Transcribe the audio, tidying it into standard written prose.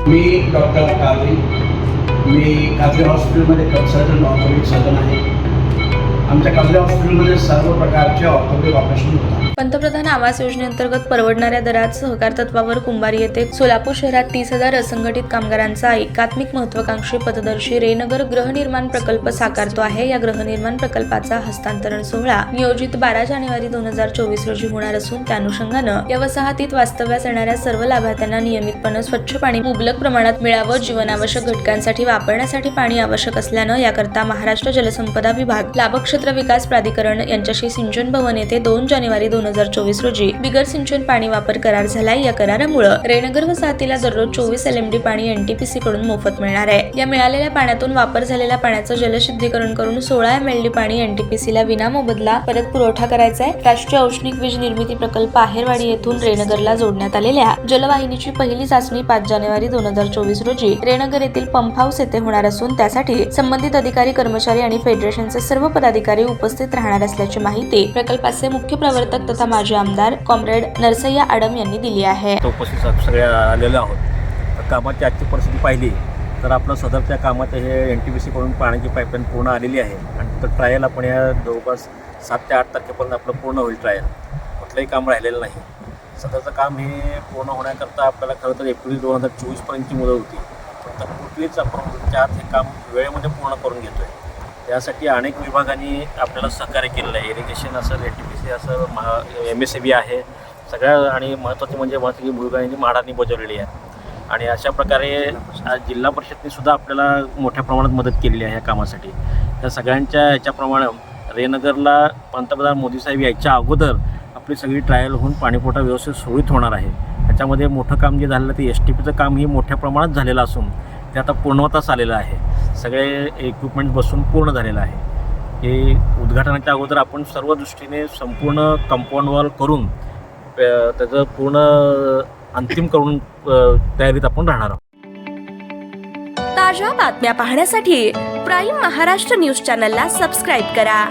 मी doctor Qadri, मी कादरी हॉस्पिटलमध्ये consultant orthopaedic surgeon आहे. आमच्या कादरी हॉस्पिटलमध्ये सर्व प्रकारचे ऑर्थोपेडिक ऑपरेशन होतात. पंतप्रधान आवास योजनेअंतर्गत परवडणाऱ्या दरात सहकार तत्वावर कुंभारी येथे सोलापूर शहरात 30,000 असंघटित कामगारांचा एकात्मिक महत्वाकांक्षी पथदर्शी रेनगर गृहनिर्माण प्रकल्प साकारतो आहे. या गृहनिर्माण प्रकल्पाचा हस्तांतरण सोहळा नियोजित 12 जानेवारी 2024 रोजी होणार असून त्या अनुषंगानं या वसाहतीत वास्तव्यास येणाऱ्या सर्व लाभार्थ्यांना नियमितपणे स्वच्छ पाणी मुबलक प्रमाणात मिळावं. जीवनावश्यक घटकांसाठी वापरण्यासाठी पाणी आवश्यक असल्यानं याकरता महाराष्ट्र जलसंपदा विभाग लाभक्षेत्र विकास प्राधिकरण यांच्याशी सिंचन भवन येथे 2 जानेवारी 2024 रोजी बिगर सिंचन पाणी वापर करार झालाय. या करारामुळे रेनगर वसाहतीला दररोज 24 LMD पाणी NTPC कडून मोफत मिळणार आहे. या मिळालेल्या पाण्यातून वापर झालेल्या पाण्याचं जलशुद्धीकरण करून 16 MLD पाणी NTPC ला विनामोबदला परत पुरवठा करायचा आहे. राष्ट्रीय औष्णिक वीज निर्मिती प्रकल्प आहेरवाडी येथून रेनगरला जोडण्यात आलेल्या जलवाहिनीची पहिली चाचणी 5 जानेवारी 2024 रोजी रेनगर येथील पंप हाऊस येथे होणार असून त्यासाठी संबंधित अधिकारी, कर्मचारी आणि फेडरेशनचे सर्व पदाधिकारी उपस्थित राहणार असल्याची माहिती प्रकल्पाचे मुख्य प्रवर्तक तथा माजी आमदार कॉम्रेड नरसय्या आडम यांनी दिली आहे. उपस्थित सगळे आलेलो आहोत. तर कामाची आजची परिस्थिती पाहिली तर आपलं सदर त्या कामात हे NTPC कडून पाण्याची पाईपलाईन पूर्ण आलेली आहे आणि तर ट्रायल आपण या जवळपास 7 ते 8 तारखेपर्यंत आपलं पूर्ण होईल. ट्रायल कुठलंही काम राहिलेलं नाही. सदरचं काम हे पूर्ण होण्याकरता आपल्याला खरं तर एप्रिल 2024 पर्यंतची मुदत होती. तर कुठलीच आपण त्यात हे काम वेळेमध्ये पूर्ण करून घेतो आहे. त्यासाठी अनेक विभागांनी आपल्याला सहकार्य केलेलं आहे. इरिगेशन असेल, NTPC असेल, MSAB आहे सगळ्या, आणि महत्त्वाची महत्त्वाची भूमिका यांनी म्हाडांनी बजावलेली आहे. आणि अशा प्रकारे आज जिल्हा परिषदने सुद्धा आपल्याला मोठ्या प्रमाणात मदत केलेली आहे या कामासाठी. त्या सगळ्यांच्या ह्याच्याप्रमाणे रेनगरला पंतप्रधान मोदी साहेब यायच्या अगोदर आपली सगळी ट्रायल होऊन पाणीपुरवठा व्यवस्थित सुरळीत होणार आहे. त्याच्यामध्ये मोठं काम जे झालेलं ते STPचं कामही मोठ्या प्रमाणात झालेलं असून ते आता पूर्णत्वास आलेलं आहे. सगळे इक्विपमेंट बसून पूर्ण झालेलं आहे. हे उद्घाटनाच्या अगोदर आपण सर्व दृष्टीने संपूर्ण कंपाऊंड वॉल करून त्याचं पूर्ण अंतिम करून तयारीत आपण राहणार आहोत. ताज्या बातम्या पाहण्यासाठी प्राईम महाराष्ट्र न्यूज चॅनलला सबस्क्राईब करा.